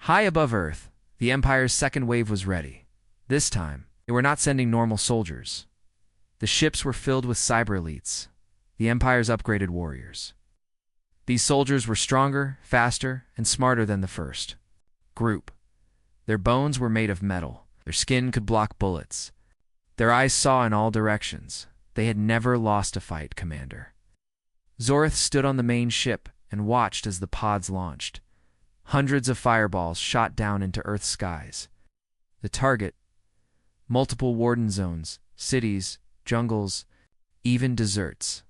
High above Earth, the Empire's second wave was ready. This time, they were not sending normal soldiers. The ships were filled with cyber elites, the Empire's upgraded warriors. These soldiers were stronger, faster, and smarter than the first group. Their bones were made of metal. Their skin could block bullets. Their eyes saw in all directions. They had never lost a fight, Commander. Zorith stood on the main ship and watched as the pods launched. Hundreds of fireballs shot down into Earth's skies. The target: multiple warden zones, cities, jungles, even deserts.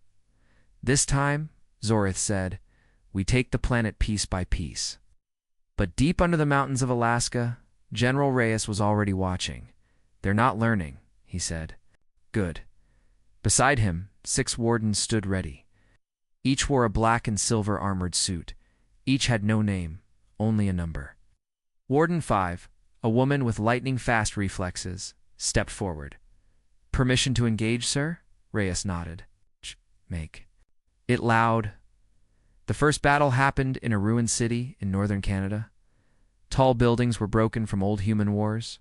This time, Zorith said, we take the planet piece by piece. But deep under the mountains of Alaska, General Reyes was already watching. They're not learning, he said. Good. Beside him, 6 wardens stood ready. Each wore a black and silver armored suit. Each had no name, only a number. Warden 5, a woman with lightning-fast reflexes, stepped forward. Permission to engage, sir? Reyes nodded. Make it loud. The first battle happened in a ruined city in northern Canada. Tall buildings were broken from old human wars.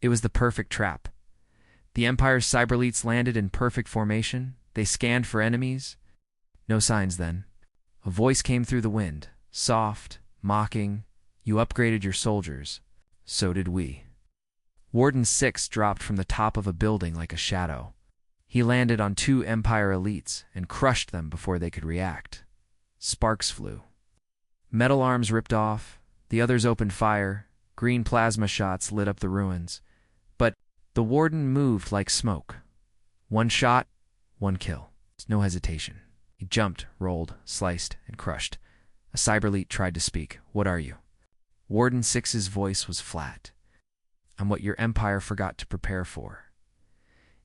It was the perfect trap. The Empire's cyberelites landed in perfect formation. They scanned for enemies. No signs then. A voice came through the wind, soft, mocking. You upgraded your soldiers. So did we. Warden 6 dropped from the top of a building like a shadow. He landed on 2 Empire elites and crushed them before they could react. Sparks flew. Metal arms ripped off. The others opened fire. Green plasma shots lit up the ruins. But the warden moved like smoke. 1 shot, 1 kill. No hesitation. He jumped, rolled, sliced, and crushed. A cyberelite tried to speak. What are you? Warden 6's voice was flat. I'm what your empire forgot to prepare for.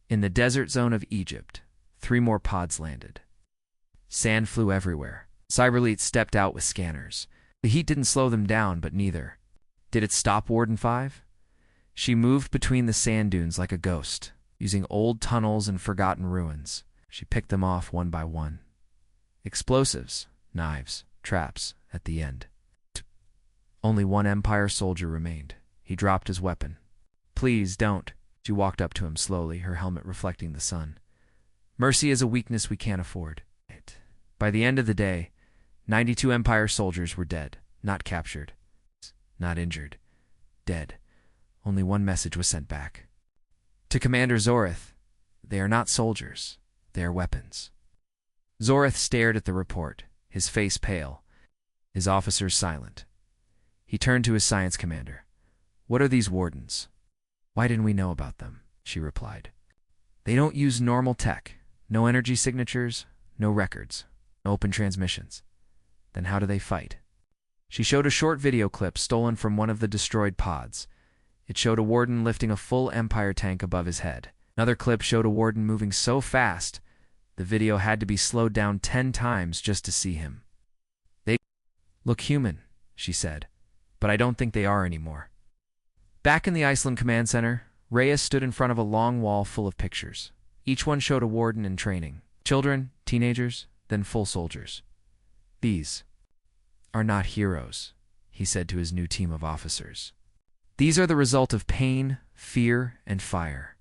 In the desert zone of Egypt, 3 more pods landed. Sand flew everywhere. Cyberelites stepped out with scanners. The heat didn't slow them down, but neither. Did it stop Warden 5? She moved between the sand dunes like a ghost, using old tunnels and forgotten ruins. She picked them off one by one. Explosives, knives, traps, at the end. Only 1 Empire soldier remained. He dropped his weapon. Please, don't. She walked up to him slowly, her helmet reflecting the sun. Mercy is a weakness we can't afford. By the end of the day, 92 Empire soldiers were dead, not captured, not injured, dead. Only 1 message was sent back. To Commander Zorith, they are not soldiers, they are weapons. Zorith stared at the report, his face pale, his officers silent. He turned to his science commander. What are these wardens? Why didn't we know about them? She replied. They don't use normal tech. No energy signatures, no records, no open transmissions. Then how do they fight? She showed a short video clip stolen from one of the destroyed pods. It showed a warden lifting a full Empire tank above his head. Another clip showed a warden moving so fast, the video had to be slowed down 10 times just to see him. They look human, she said, but I don't think they are anymore. Back in the Iceland Command Center, Reyes stood in front of a long wall full of pictures. Each one showed a warden in training. Children, teenagers, then full soldiers. These are not heroes, he said to his new team of officers. These are the result of pain, fear, and fire.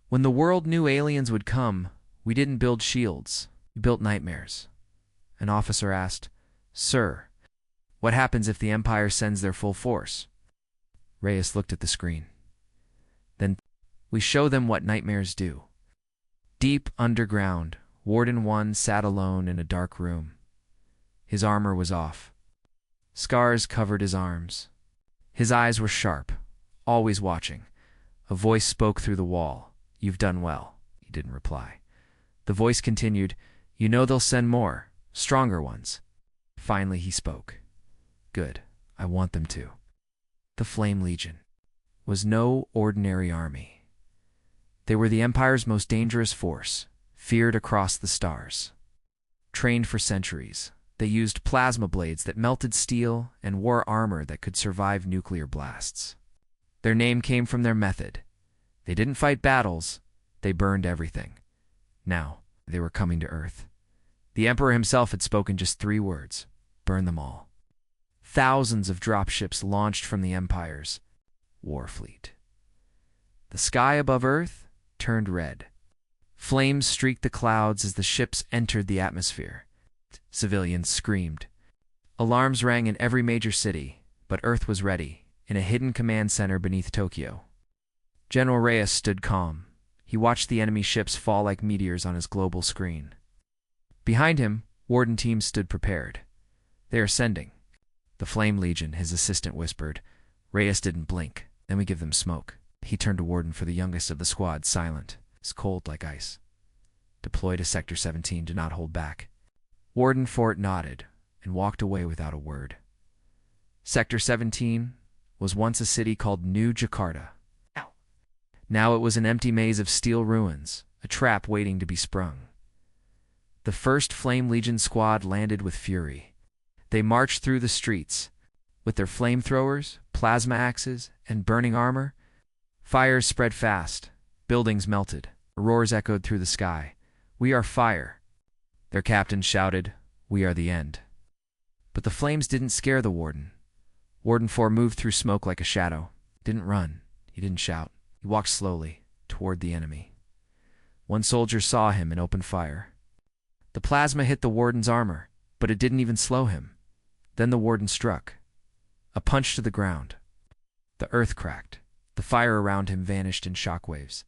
When the world knew aliens would come, we didn't build shields, we built nightmares. An officer asked, Sir, what happens if the Empire sends their full force? Reyes looked at the screen. Then we show them what nightmares do. Deep underground, Warden 1 sat alone in a dark room. His armor was off. Scars covered his arms. His eyes were sharp, always watching. A voice spoke through the wall. You've done well. He didn't reply. The voice continued, You know they'll send more, stronger ones. Finally he spoke. Good, I want them to. The Flame Legion was no ordinary army. They were the Empire's most dangerous force, feared across the stars. Trained for centuries, they used plasma blades that melted steel and wore armor that could survive nuclear blasts. Their name came from their method. They didn't fight battles, they burned everything. Now, they were coming to Earth. The Emperor himself had spoken just 3 words: burn them all. thousands of dropships launched from the Empire's war fleet. The sky above Earth turned red. Flames streaked the clouds as the ships entered the atmosphere. Civilians screamed. Alarms rang in every major city, but Earth was ready, in a hidden command center beneath Tokyo. General Reyes stood calm. He watched the enemy ships fall like meteors on his global screen. Behind him, Warden teams stood prepared. "They are sending." "The Flame Legion," his assistant whispered. Reyes didn't blink. "Then we give them smoke." He turned to Warden for the youngest of the squad, silent. It's cold like ice. "Deploy to Sector 17, do not hold back." Warden Fort nodded and walked away without a word. Sector 17 was once a city called New Jakarta. Now it was an empty maze of steel ruins, a trap waiting to be sprung. The first Flame Legion squad landed with fury. They marched through the streets. With their flamethrowers, plasma axes, and burning armor, fires spread fast. Buildings melted. Roars echoed through the sky. "We are fire." Their captain shouted, "We are the end." But the flames didn't scare the warden. Warden 4 moved through smoke like a shadow. He didn't run. He didn't shout. He walked slowly toward the enemy. One soldier saw him and opened fire. The plasma hit the warden's armor, but it didn't even slow him. Then the warden struck. A punch to the ground. The earth cracked. The fire around him vanished in shockwaves.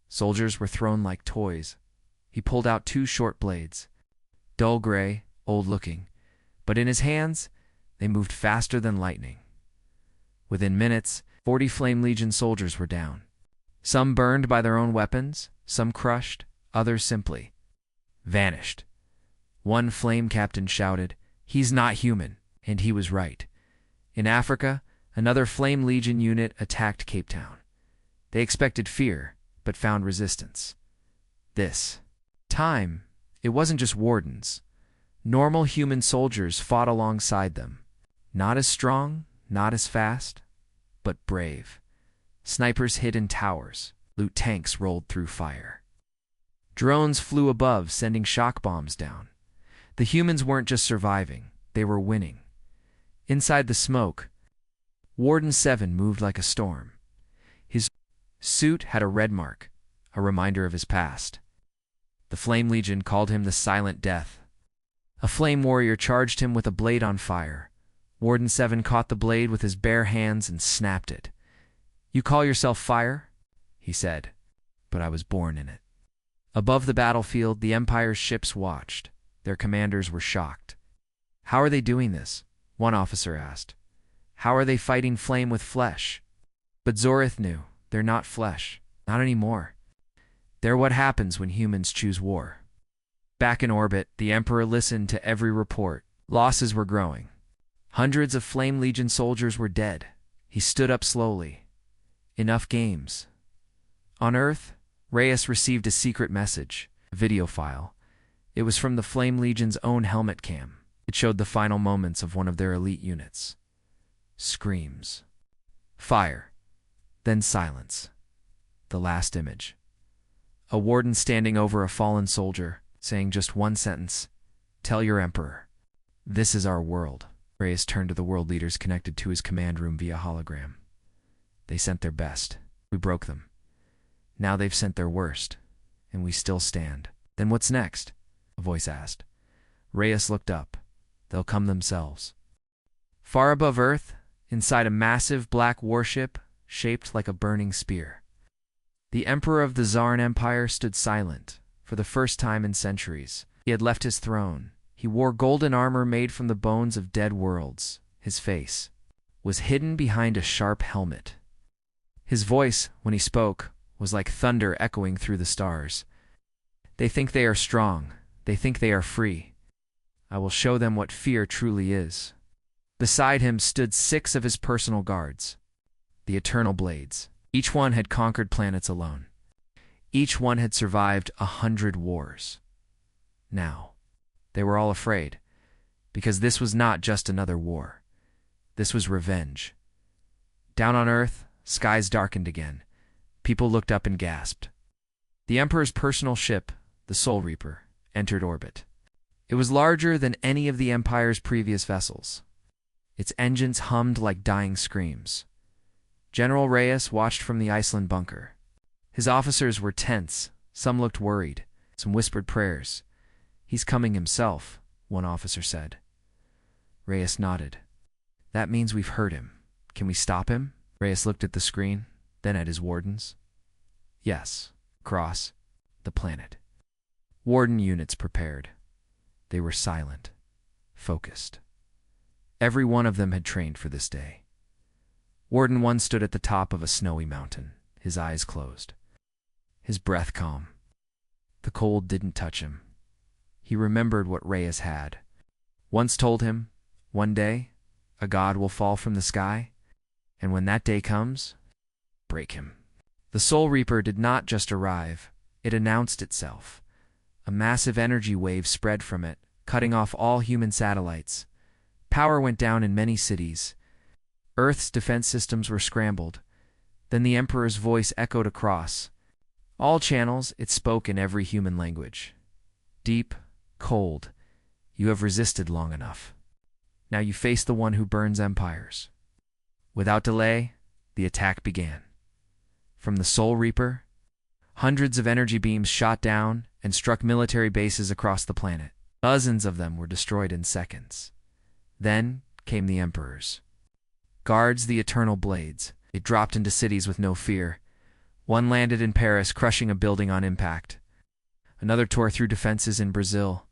Soldiers were thrown like toys. He pulled out 2 short blades. Dull gray, old-looking. But in his hands, they moved faster than lightning. Within minutes, 40 Flame Legion soldiers were down. Some burned by their own weapons, some crushed, others simply vanished. One flame captain shouted, "He's not human," and he was right. In Africa, another Flame Legion unit attacked Cape Town. They expected fear, but found resistance. This time, it wasn't just wardens. Normal human soldiers fought alongside them. Not as strong, not as fast, but brave. Snipers hid in towers. Loot tanks rolled through fire. Drones flew above, sending shock bombs down. The humans weren't just surviving, they were winning. Inside the smoke, Warden 7 moved like a storm. His suit had a red mark, a reminder of his past. The Flame Legion called him the Silent Death. A flame warrior charged him with a blade on fire. Warden 7 caught the blade with his bare hands and snapped it. "You call yourself fire?" he said. "But I was born in it." Above the battlefield, the Empire's ships watched. Their commanders were shocked. "How are they doing this?" one officer asked. "How are they fighting flame with flesh?" But Zorith knew, they're not flesh. Not anymore. They're what happens when humans choose war. Back in orbit, the Emperor listened to every report. Losses were growing. Hundreds of Flame Legion soldiers were dead. He stood up slowly. Enough games. On Earth, Reyes received a secret message, a video file. It was from the Flame Legion's own helmet cam. It showed the final moments of one of their elite units. Screams. Fire. Then silence. The last image. A warden standing over a fallen soldier, saying just one sentence, "Tell your Emperor. This is our world." Reyes turned to the world leaders connected to his command room via hologram. "They sent their best. We broke them. Now they've sent their worst, and we still stand." "Then what's next?" a voice asked. Reyes looked up. "They'll come themselves." Far above Earth, inside a massive black warship shaped like a burning spear, the Emperor of the Zarin Empire stood silent, for the first time in centuries. He had left his throne. He wore golden armor made from the bones of dead worlds. His face was hidden behind a sharp helmet. His voice, when he spoke, was like thunder echoing through the stars. "They think they are strong. They think they are free. I will show them what fear truly is." Beside him stood 6 of his personal guards, the Eternal Blades. Each one had conquered planets alone. Each one had survived 100 wars. Now, they were all afraid, because this was not just another war. This was revenge. Down on Earth, skies darkened again. People looked up and gasped. The Emperor's personal ship, the Soul Reaper, entered orbit. It was larger than any of the Empire's previous vessels. Its engines hummed like dying screams. General Reyes watched from the Iceland bunker. His officers were tense. Some looked worried. Some whispered prayers. "He's coming himself," one officer said. Reyes nodded. "That means we've heard him. Can we stop him?" Reyes looked at the screen, then at his wardens. Yes, across the planet. Warden units prepared. They were silent, focused. Every one of them had trained for this day. Warden 1 stood at the top of a snowy mountain, his eyes closed, his breath calm. The cold didn't touch him. He remembered what Reyes had once told him, one day, a god will fall from the sky, and when that day comes, break him. The Soul Reaper did not just arrive, it announced itself. A massive energy wave spread from it, cutting off all human satellites. Power went down in many cities. Earth's defense systems were scrambled. Then the Emperor's voice echoed across. All channels, it spoke in every human language. Deep, cold, you have resisted long enough. Now you face the one who burns empires. Without delay, the attack began. From the Soul Reaper, hundreds of energy beams shot down and struck military bases across the planet. Dozens of them were destroyed in seconds. Then came the Emperors. Guards the eternal blades. They dropped into cities with no fear. One landed in Paris, crushing a building on impact. Another tore through defenses in Brazil.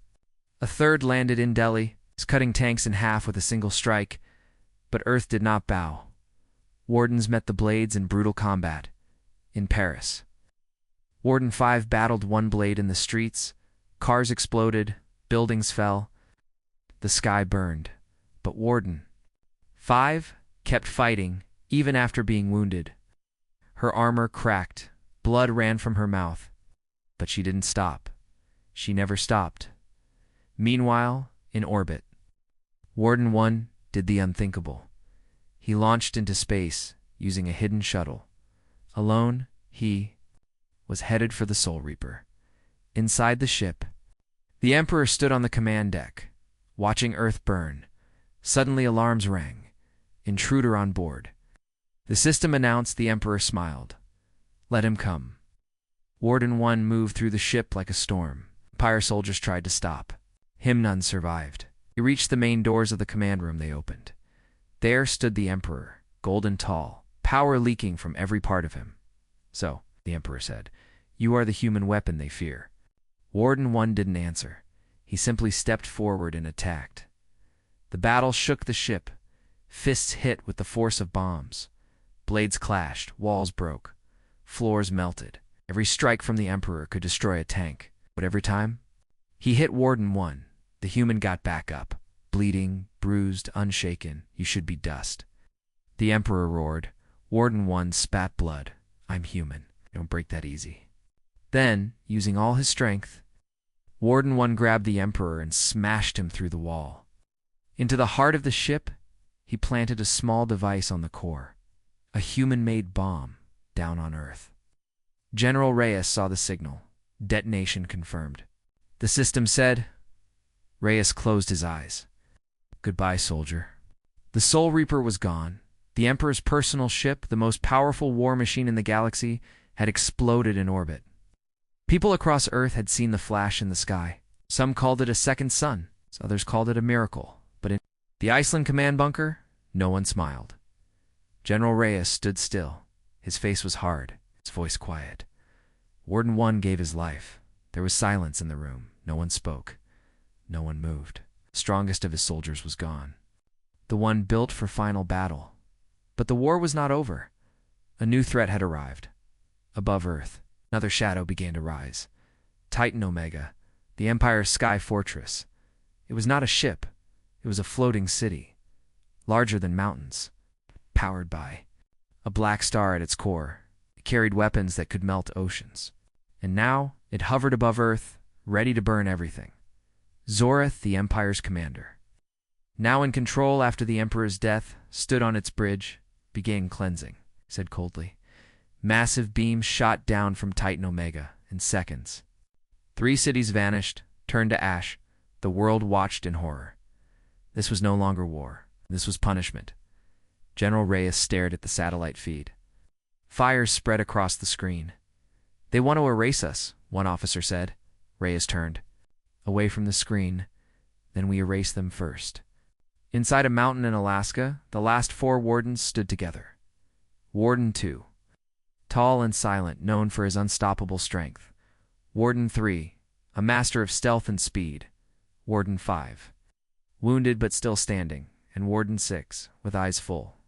A third landed in Delhi, cutting tanks in half with a single strike. But Earth did not bow. Wardens met the blades in brutal combat. In Paris, Warden 5 battled one blade in the streets. Cars exploded, buildings fell, the sky burned. But Warden 5 kept fighting, even after being wounded. Her armor cracked, blood ran from her mouth. But she didn't stop. She never stopped. Meanwhile, in orbit, Warden 1 did the unthinkable. He launched into space using a hidden shuttle. Alone, he was headed for the Soul Reaper. Inside the ship, the Emperor stood on the command deck, watching Earth burn. Suddenly alarms rang. Intruder on board. The system announced. The Emperor smiled. Let him come. Warden 1 moved through the ship like a storm. Empire soldiers tried to stop. Him none survived. He reached the main doors of the command room. They opened. There stood the Emperor, golden tall, power leaking from every part of him. So, the Emperor said, you are the human weapon they fear. Warden 1 didn't answer. He simply stepped forward and attacked. The battle shook the ship. Fists hit with the force of bombs. Blades clashed, walls broke, floors melted. Every strike from the Emperor could destroy a tank. But every time he hit Warden 1, the human got back up, bleeding, bruised, unshaken. You should be dust. The Emperor roared. Warden 1 spat blood. I'm human. I don't break that easy. Then, using all his strength, Warden 1 grabbed the Emperor and smashed him through the wall. Into the heart of the ship, he planted a small device on the core, a human-made bomb down on Earth. General Reyes saw the signal. Detonation confirmed. The system said. Reyes closed his eyes. Goodbye, soldier. The Soul Reaper was gone. The Emperor's personal ship, the most powerful war machine in the galaxy, had exploded in orbit. People across Earth had seen the flash in the sky. Some called it a second sun. Others called it a miracle. But in the Iceland command bunker, no one smiled. General Reyes stood still. His face was hard, his voice quiet. Warden 1 gave his life. There was silence in the room. No one spoke. No one moved. The strongest of his soldiers was gone. The one built for final battle. But the war was not over. A new threat had arrived. Above Earth, another shadow began to rise. Titan Omega, the Empire's sky fortress. It was not a ship. It was a floating city, larger than mountains, powered by a black star at its core. It carried weapons that could melt oceans. And now it hovered above Earth, ready to burn everything. Zoreth, the Empire's commander, now in control after the Emperor's death, stood on its bridge, began cleansing, said coldly. Massive beams shot down from Titan Omega in seconds. 3 cities vanished, turned to ash. The world watched in horror. This was no longer war. This was punishment. General Reyes stared at the satellite feed. Fires spread across the screen. "They want to erase us," one officer said. Reyes turned away from the screen. "Then we erase them first." Inside a mountain in Alaska, the last 4 wardens stood together. Warden 2, tall and silent, known for his unstoppable strength. Warden 3, a master of stealth and speed. Warden 5, wounded but still standing. And Warden 6, with eyes full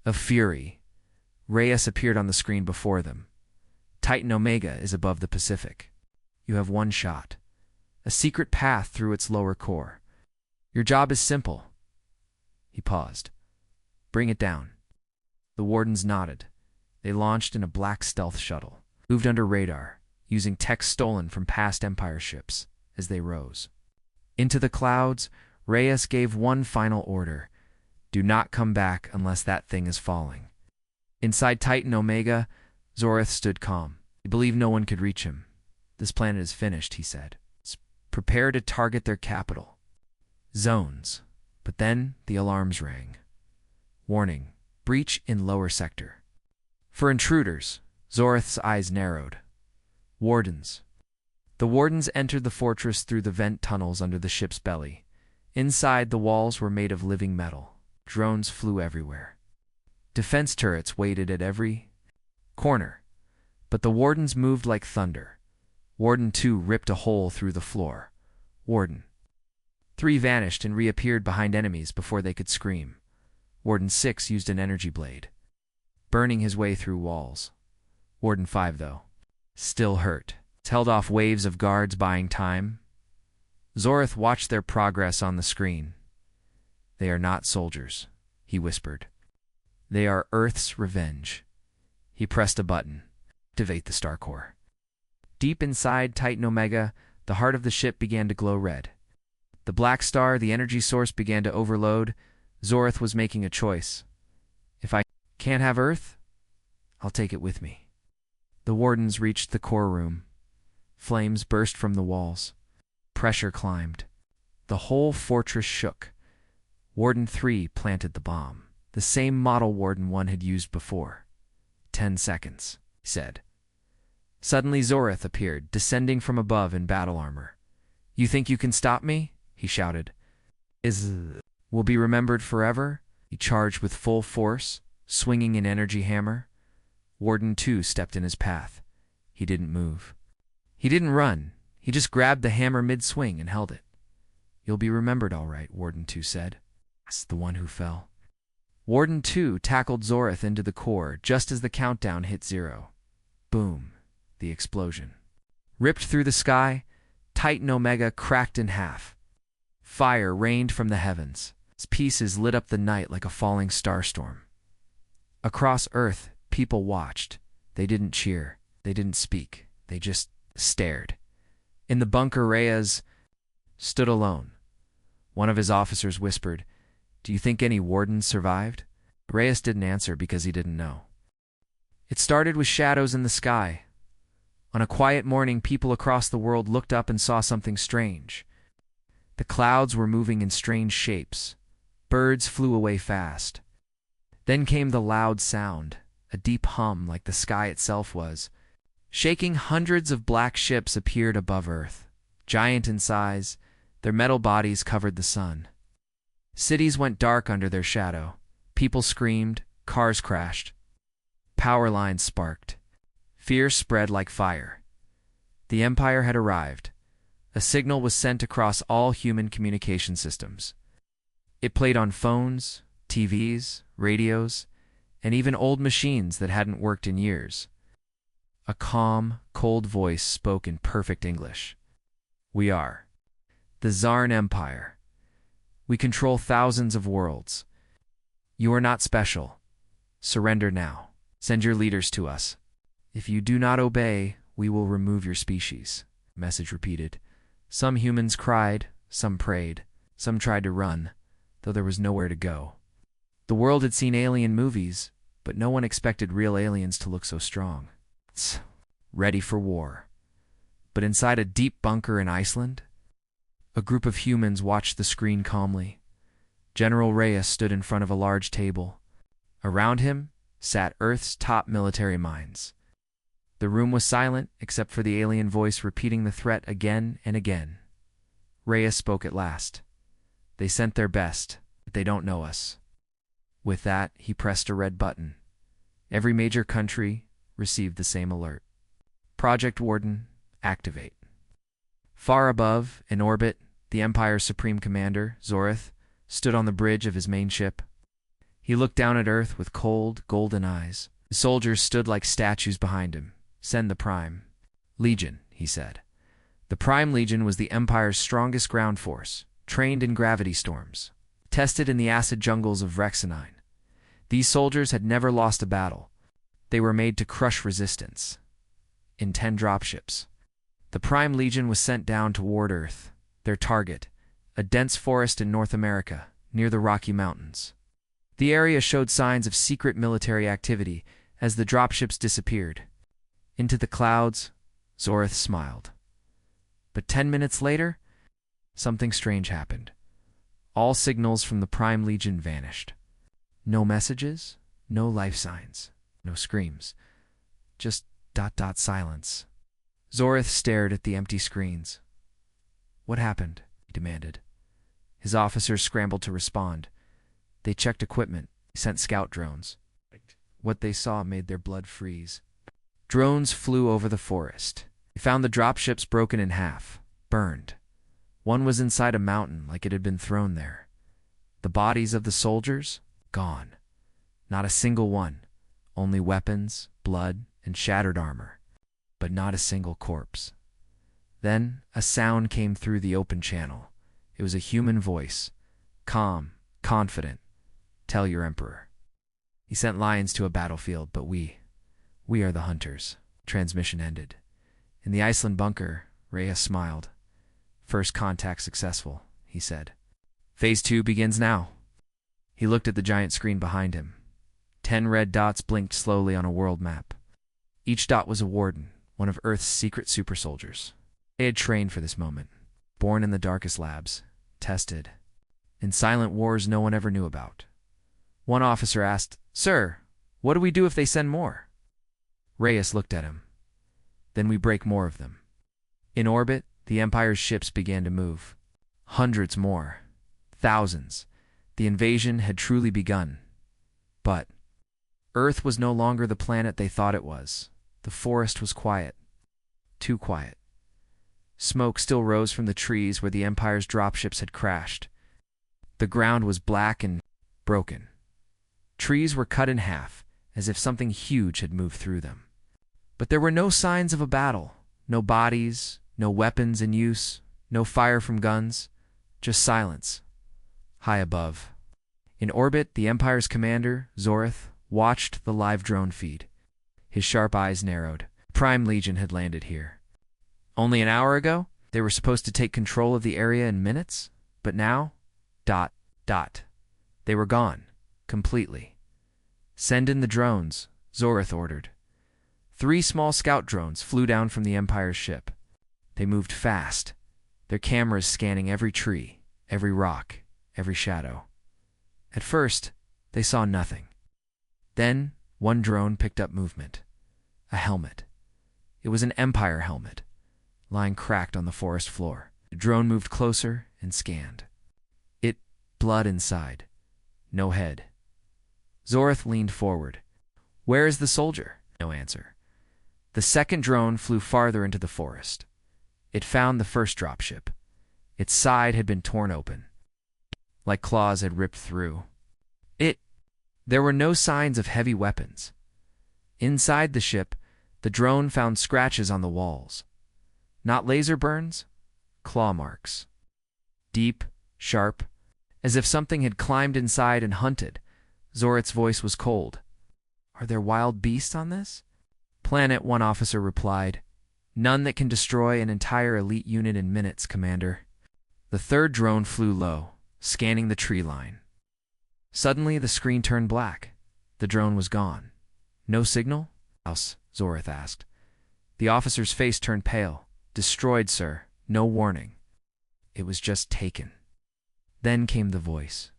of fury. Reyes appeared on the screen before them. Titan Omega is above the Pacific. You have 1 shot. A secret path through its lower core. Your job is simple. He paused. Bring it down. The wardens nodded. They launched in a black stealth shuttle, moved under radar, using tech stolen from past Empire ships as they rose. Into the clouds, Reyes gave one final order. Do not come back unless that thing is falling. Inside Titan Omega, Zorith stood calm. He believed no one could reach him. This planet is finished, he said. Prepare to target their capital. Zones. But then the alarms rang. Warning, breach in lower sector. For intruders, Zorith's eyes narrowed. Wardens. The wardens entered the fortress through the vent tunnels under the ship's belly. Inside, the walls were made of living metal. Drones flew everywhere. Defense turrets waited at every corner. But the wardens moved like thunder. Warden 2 ripped a hole through the floor. Warden 3 vanished and reappeared behind enemies before they could scream. Warden 6 used an energy blade, burning his way through walls. Warden 5, though, still hurt, held off waves of guards buying time. Zorith watched their progress on the screen. They are not soldiers, he whispered. They are Earth's revenge. He pressed a button. Activate the star core. Deep inside Titan Omega, the heart of the ship began to glow red. The black star, the energy source, began to overload. Zorith was making a choice. If I can't have Earth, I'll take it with me. The wardens reached the core room. Flames burst from the walls. Pressure climbed. The whole fortress shook. Warden 3 planted the bomb. The same model Warden 1 had used before. 10 seconds, he said. Suddenly Zorith appeared, descending from above in battle armor. You think you can stop me? He shouted. Will be remembered forever? He charged with full force, swinging an energy hammer. Warden 2 stepped in his path. He didn't move. He didn't run. He just grabbed the hammer mid-swing and held it. You'll be remembered all right, Warden 2 said. That's the one who fell. Warden 2 tackled Zorith into the core just as the countdown hit 0. Boom. The explosion. Ripped through the sky, Titan Omega cracked in half. Fire rained from the heavens. Its pieces lit up the night like a falling starstorm. Across Earth, people watched. They didn't cheer. They didn't speak. They just stared. In the bunker, Reyes stood alone. One of his officers whispered, Do you think any wardens survived? Reyes didn't answer because he didn't know. It started with shadows in the sky. On a quiet morning, people across the world looked up and saw something strange. The clouds were moving in strange shapes. Birds flew away fast. Then came the loud sound, a deep hum like the sky itself was. Shaking, hundreds of black ships appeared above Earth. Giant in size, their metal bodies covered the sun. Cities went dark under their shadow. People screamed, cars crashed. Power lines sparked. Fear spread like fire. The Empire had arrived. A signal was sent across all human communication systems. It played on phones, TVs, radios, and even old machines that hadn't worked in years. A calm, cold voice spoke in perfect English. We are the Zarn Empire. We control thousands of worlds. You are not special. Surrender now. Send your leaders to us. If you do not obey, we will remove your species. The message repeated. Some humans cried, some prayed, some tried to run, though there was nowhere to go. The world had seen alien movies, but no one expected real aliens to look so strong. Ready for war. But inside a deep bunker in Iceland, a group of humans watched the screen calmly. General Reyes stood in front of a large table. Around him sat Earth's top military minds. The room was silent except for the alien voice repeating the threat again and again. Reyes spoke at last. "They sent their best, but they don't know us." With that, he pressed a red button. Every major country received the same alert. Project Warden, activate. Far above, in orbit, the Empire's Supreme Commander, Zorith, stood on the bridge of his main ship. He looked down at Earth with cold, golden eyes. The soldiers stood like statues behind him. "Send the Prime Legion," he said. The Prime Legion was the Empire's strongest ground force, trained in gravity storms, tested in the acid jungles of Rexonine. These soldiers had never lost a battle. They were made to crush resistance. In 10 dropships, the Prime Legion was sent down toward Earth. Their target, a dense forest in North America, near the Rocky Mountains. The area showed signs of secret military activity as the dropships disappeared. Into the clouds, Zorith smiled. But 10 minutes later, something strange happened. All signals from the Prime Legion vanished. No messages, no life signs, no screams. Just ... silence. Zorith stared at the empty screens. "What happened?" he demanded. His officers scrambled to respond. They checked equipment, sent scout drones. What they saw made their blood freeze. Drones flew over the forest. They found the dropships broken in half, burned. One was inside a mountain like it had been thrown there. The bodies of the soldiers? Gone. Not a single one. Only weapons, blood, and shattered armor. But not a single corpse. Then a sound came through the open channel. It was a human voice. Calm, confident. "Tell your emperor. He sent lions to a battlefield, but we are the hunters." Transmission ended. In the Iceland bunker, Reyes smiled. "First contact successful," he said. "Phase 2 begins now." He looked at the giant screen behind him. 10 red dots blinked slowly on a world map. Each dot was a warden, one of Earth's secret super soldiers. They had trained for this moment. Born in the darkest labs. Tested. In silent wars no one ever knew about. One officer asked, "Sir, what do we do if they send more?" Reyes looked at him. "Then we break more of them." In orbit, the Empire's ships began to move. Hundreds more. Thousands. The invasion had truly begun. But Earth was no longer the planet they thought it was. The forest was quiet. Too quiet. Smoke still rose from the trees where the Empire's dropships had crashed. The ground was black and broken. Trees were cut in half, as if something huge had moved through them. But there were no signs of a battle. No bodies, no weapons in use, no fire from guns, just silence. High above. In orbit, the Empire's commander, Zorith, watched the live drone feed. His sharp eyes narrowed. Prime Legion had landed here. Only an hour ago, they were supposed to take control of the area in minutes, but now, ... They were gone, completely. "Send in the drones," Zorith ordered. 3 small scout drones flew down from the Empire's ship. They moved fast, their cameras scanning every tree, every rock, every shadow. At first, they saw nothing. Then, one drone picked up movement. A helmet. It was an Empire helmet, lying cracked on the forest floor. The drone moved closer and scanned. Blood inside. No head. Zorith leaned forward. "Where is the soldier?" No answer. The second drone flew farther into the forest. It found the first dropship. Its side had been torn open, like claws had ripped through. There were no signs of heavy weapons. Inside the ship, the drone found scratches on the walls. Not laser burns, claw marks. Deep, sharp, as if something had climbed inside and hunted. Zorith's voice was cold. "Are there wild beasts on this?" "Planet," one officer replied. "None that can destroy an entire elite unit in minutes, Commander." The third drone flew low, scanning the tree line. Suddenly, the screen turned black. The drone was gone. "No signal?" Zorith asked. The officer's face turned pale. "Destroyed, sir. No warning." It was just taken. Then came the voice.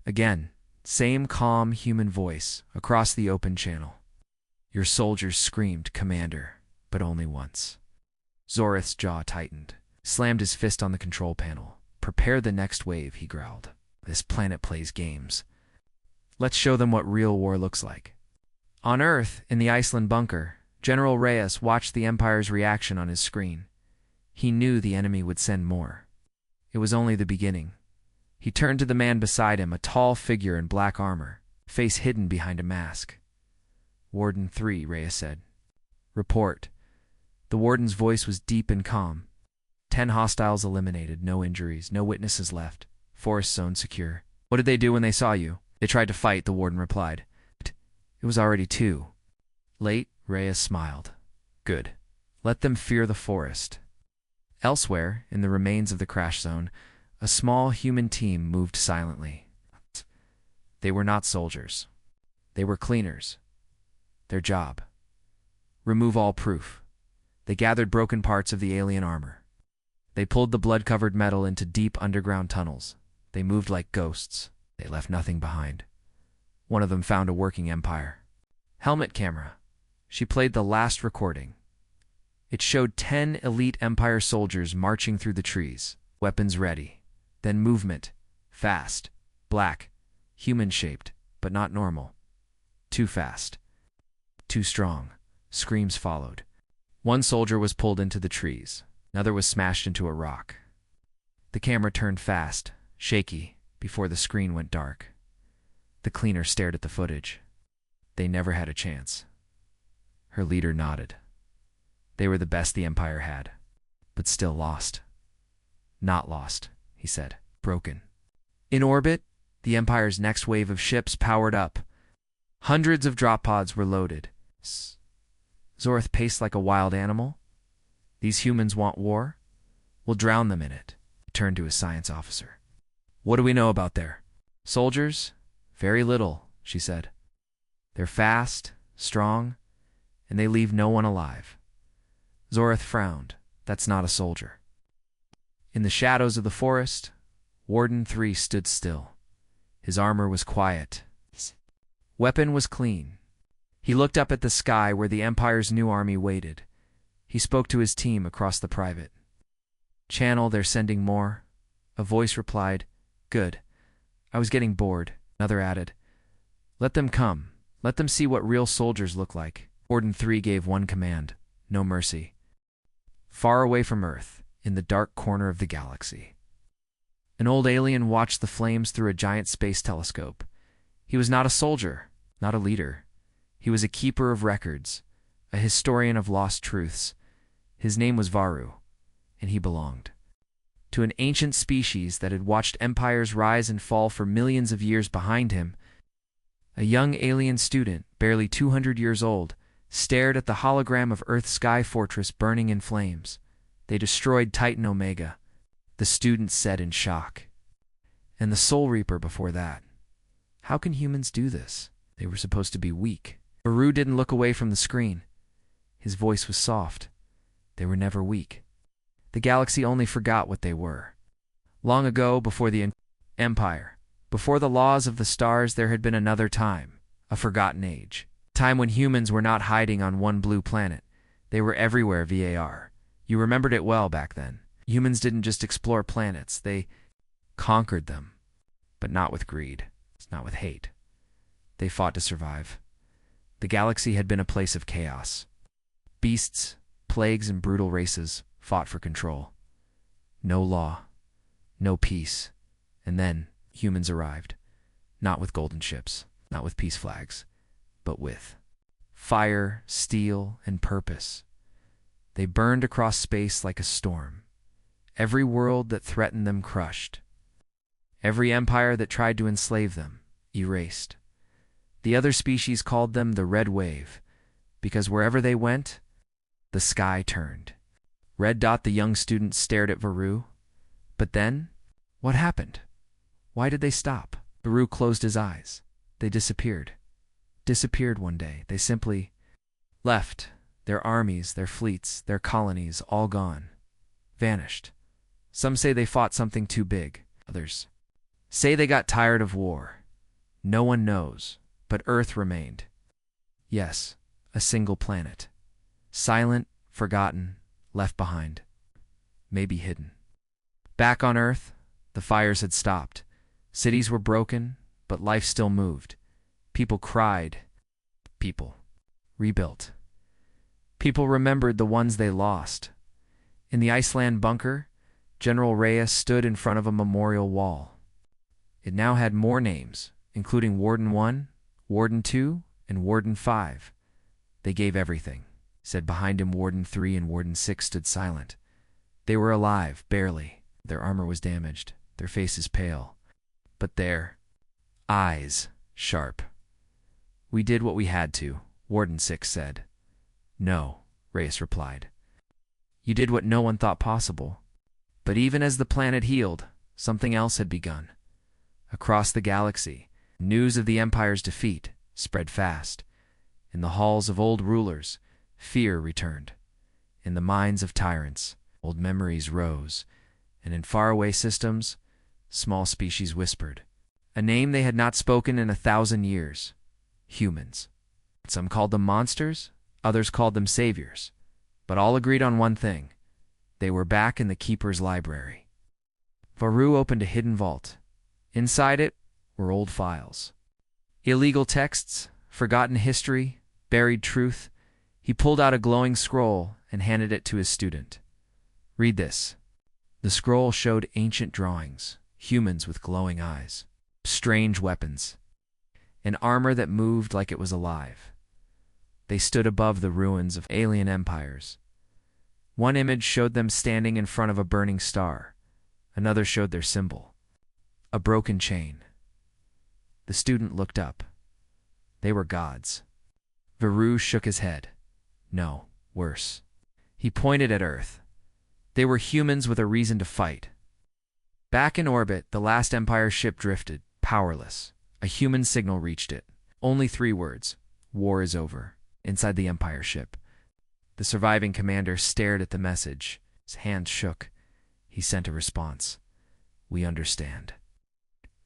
Again, same calm human voice across the open channel. Your soldiers screamed, "Commander," but only once. Zorith's jaw tightened, slammed his fist on the control panel. "Prepare the next wave," he growled. "This planet plays games. Let's show them what real war looks like." On Earth, in the Iceland bunker, General Reyes watched the Empire's reaction on his screen. He knew the enemy would send more. It was only the beginning. He turned to the man beside him, a tall figure in black armor, face hidden behind a mask. "Warden 3, Reyes said. "Report." The warden's voice was deep and calm. 10 hostiles eliminated, no injuries, no witnesses left. Forest zone secure. "What did they do when they saw you?" "They tried to fight," the warden replied. "It was already too late," Reyes smiled. "Good. Let them fear the forest." Elsewhere, in the remains of the crash zone, a small human team moved silently. They were not soldiers. They were cleaners. Their job: remove all proof. They gathered broken parts of the alien armor. They pulled the blood-covered metal into deep underground tunnels. They moved like ghosts. They left nothing behind. One of them found a working Empire helmet camera. She played the last recording. It showed 10 elite Empire soldiers marching through the trees, weapons ready. Then movement. Fast. Black. Human-shaped, but not normal. Too fast. Too strong. Screams followed. One soldier was pulled into the trees. Another was smashed into a rock. The camera turned fast, shaky, before the screen went dark. The cleaner stared at the footage. They never had a chance. Her leader nodded. They were the best the Empire had, but still lost. "Not lost," he said. "Broken." In orbit, the Empire's next wave of ships powered up. Hundreds of drop pods were loaded. Zorith paced like a wild animal. "These humans want war? We'll drown them in it." He turned to his science officer. "What do we know about their soldiers?" "Very little," she said. "They're fast, strong, and they leave no one alive." Zorith frowned. "That's not a soldier." In the shadows of the forest, Warden 3 stood still. His armor was quiet. His weapon was clean. He looked up at the sky where the Empire's new army waited. He spoke to his team across the private channel. "They're sending more." A voice replied, "Good. I was getting bored." Another added, "Let them come. Let them see what real soldiers look like." Warden 3 gave one command: no mercy. Far away from Earth, in the dark corner of the galaxy, an old alien watched the flames through a giant space telescope. He was not a soldier, not a leader. He was a keeper of records, a historian of lost truths. His name was Varu, and he belonged to an ancient species that had watched empires rise and fall for millions of years behind him. A young alien student, barely 200 years old, stared at the hologram of Earth's sky fortress burning in flames. "They destroyed Titan Omega," the student said in shock. "And the Soul Reaper before that. How can humans do this? They were supposed to be weak." Varu didn't look away from the screen. His voice was soft. "They were never weak. The galaxy only forgot what they were. Long ago, before the Empire, before the laws of the stars, there had been another time, a forgotten age. Time when humans were not hiding on one blue planet. They were everywhere, VAR. You remembered it well back then. Humans didn't just explore planets, they conquered them. But not with greed, not with hate. They fought to survive. The galaxy had been a place of chaos. Beasts, plagues, and brutal races fought for control. No law, no peace. And then humans arrived. Not with golden ships, not with peace flags, but with fire, steel, and purpose. They burned across space like a storm. Every world that threatened them crushed. Every empire that tried to enslave them erased. The other species called them the Red Wave, because wherever they went, the sky turned. Red Dot, the young student, stared at Varu. But then, what happened? Why did they stop? Varu closed his eyes. They disappeared. Disappeared one day. They simply left. Their armies, their fleets, their colonies, all gone. Vanished. Some say they fought something too big. Others say they got tired of war. No one knows, but Earth remained. Yes, a single planet. Silent, forgotten, left behind. Maybe hidden. Back on Earth, the fires had stopped. Cities were broken, but life still moved. People cried. People rebuilt. People remembered the ones they lost. In the Iceland bunker, General Reyes stood in front of a memorial wall. It now had more names, including Warden 1, Warden 2, and Warden 5. They gave everything. Said behind him Warden 3 and Warden 6 stood silent. They were alive, barely. Their armor was damaged, their faces pale. But their eyes sharp. We did what we had to, Warden 6 said. No, Reyes replied. You did what no one thought possible. But even as the planet healed, something else had begun. Across the galaxy, news of the Empire's defeat spread fast. In the halls of old rulers, fear returned. In the minds of tyrants, old memories rose. And in faraway systems, small species whispered. A name they had not spoken in 1,000 years. Humans. Some called them monsters, others called them saviors. But all agreed on one thing. They were back in the Keeper's library. Varu opened a hidden vault. Inside it were old files. Illegal texts, forgotten history, buried truth. He pulled out a glowing scroll and handed it to his student. Read this. The scroll showed ancient drawings, humans with glowing eyes, strange weapons, an armor that moved like it was alive. They stood above the ruins of alien empires. One image showed them standing in front of a burning star. Another showed their symbol, a broken chain. The student looked up. They were gods. Varu shook his head. No, worse. He pointed at Earth. They were humans with a reason to fight. Back in orbit, the last Empire ship drifted, powerless. A human signal reached it. Only 3 words. War is over. Inside the Empire ship. The surviving commander stared at the message. His hands shook. He sent a response. We understand.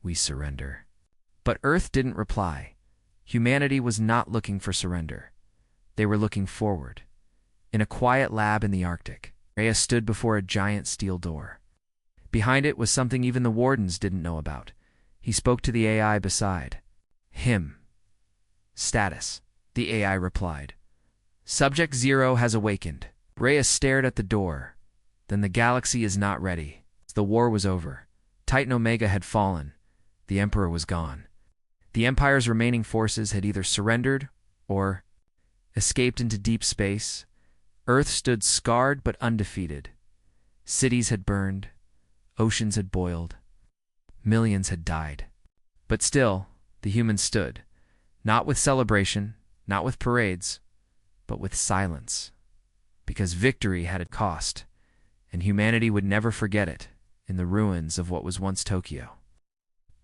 We surrender. But Earth didn't reply. Humanity was not looking for surrender. They were looking forward. In a quiet lab in the Arctic, Rhea stood before a giant steel door. Behind it was something even the wardens didn't know about. He spoke to the AI beside him. Status, the AI replied. Subject 0 has awakened. Rhea stared at the door. Then the galaxy is not ready. The war was over. Titan Omega had fallen. The Emperor was gone. The Empire's remaining forces had either surrendered or escaped into deep space. Earth stood scarred but undefeated. Cities had burned. Oceans had boiled. Millions had died. But still, the humans stood. Not with celebration, not with parades, but with silence. Because victory had a cost, and humanity would never forget it in the ruins of what was once Tokyo.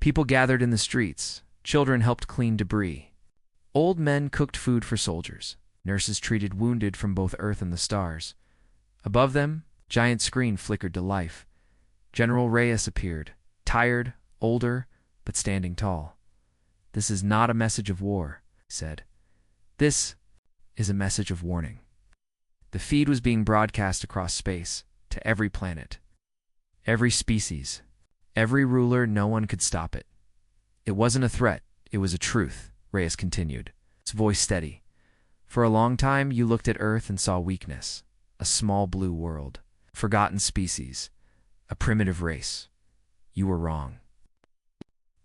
People gathered in the streets. Children helped clean debris. Old men cooked food for soldiers. Nurses treated wounded from both Earth and the stars. Above them, giant screen flickered to life. General Reyes appeared, tired, older, but standing tall. This is not a message of war, he said. This is a message of warning. The feed was being broadcast across space, to every planet, every species, every ruler. No one could stop it. It wasn't a threat, it was a truth, Reyes continued, his voice steady. For a long time, you looked at Earth and saw weakness, a small blue world, forgotten species, a primitive race. You were wrong.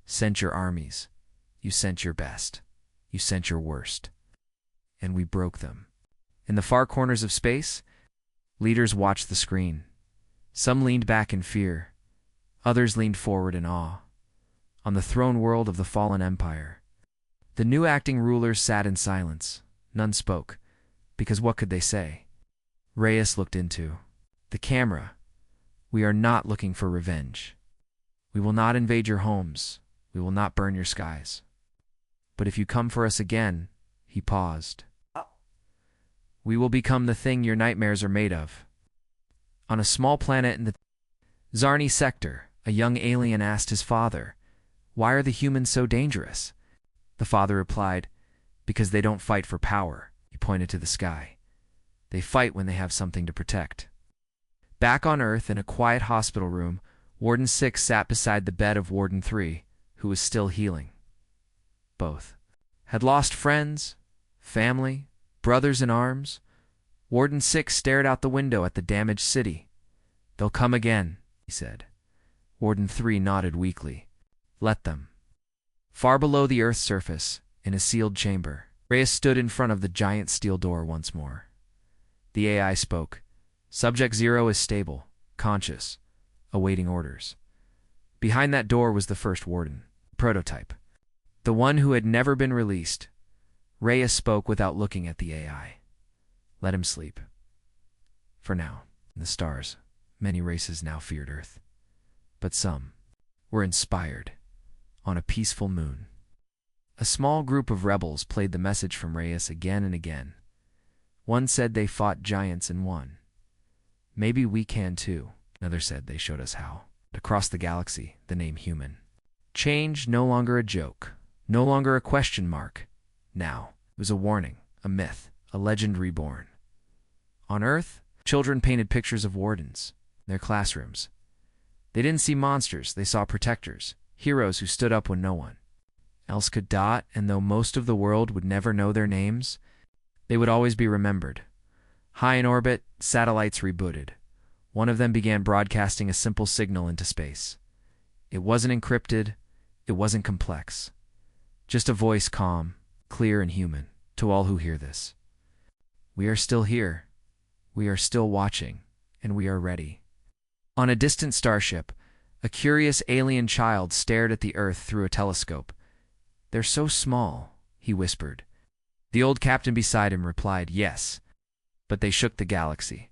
Sent your armies. You sent your best. You sent your worst. And we broke them. In the far corners of space, leaders watched the screen. Some leaned back in fear. Others leaned forward in awe. On the throne world of the fallen empire, the new acting rulers sat in silence. None spoke, because what could they say? Reyes looked into the camera. We are not looking for revenge. We will not invade your homes. We will not burn your skies. But if you come for us again, he paused. We will become the thing your nightmares are made of. On a small planet in the Zarni sector, a young alien asked his father, why are the humans so dangerous? The father replied, "Because they don't fight for power." He pointed to the sky. "They fight when they have something to protect." Back on Earth, in a quiet hospital room, Warden 6 sat beside the bed of Warden 3, who was still healing. Both had lost friends, family, brothers in arms. Warden 6 stared out the window at the damaged city. "They'll come again," he said. Warden 3 nodded weakly. "Let them." Far below the Earth's surface, in a sealed chamber, Reyes stood in front of the giant steel door once more. The AI spoke. "Subject 0 is stable, conscious, awaiting orders." Behind that door was the first warden, prototype, the one who had never been released. Reyes spoke without looking at the AI. "Let him sleep. For now, in the stars, many races now feared Earth. But some were inspired on a peaceful moon." A small group of rebels played the message from Reyes again and again. One said they fought giants and won. "Maybe we can too." Another said they showed us how. Across the galaxy, the name human. Change no longer a joke, no longer a question mark. Now it was a warning, a myth, a legend reborn. On Earth, children painted pictures of wardens in their classrooms. They didn't see monsters, they saw protectors, heroes who stood up when no one else could dot, and though most of the world would never know their names, they would always be remembered. High in orbit, satellites rebooted. One of them began broadcasting a simple signal into space. It wasn't encrypted, it wasn't complex. Just a voice calm, clear and human, to all who hear this. "We are still here, we are still watching, and we are ready." On a distant starship, a curious alien child stared at the Earth through a telescope. "They're so small," he whispered. The old captain beside him replied, "Yes, but they shook the galaxy."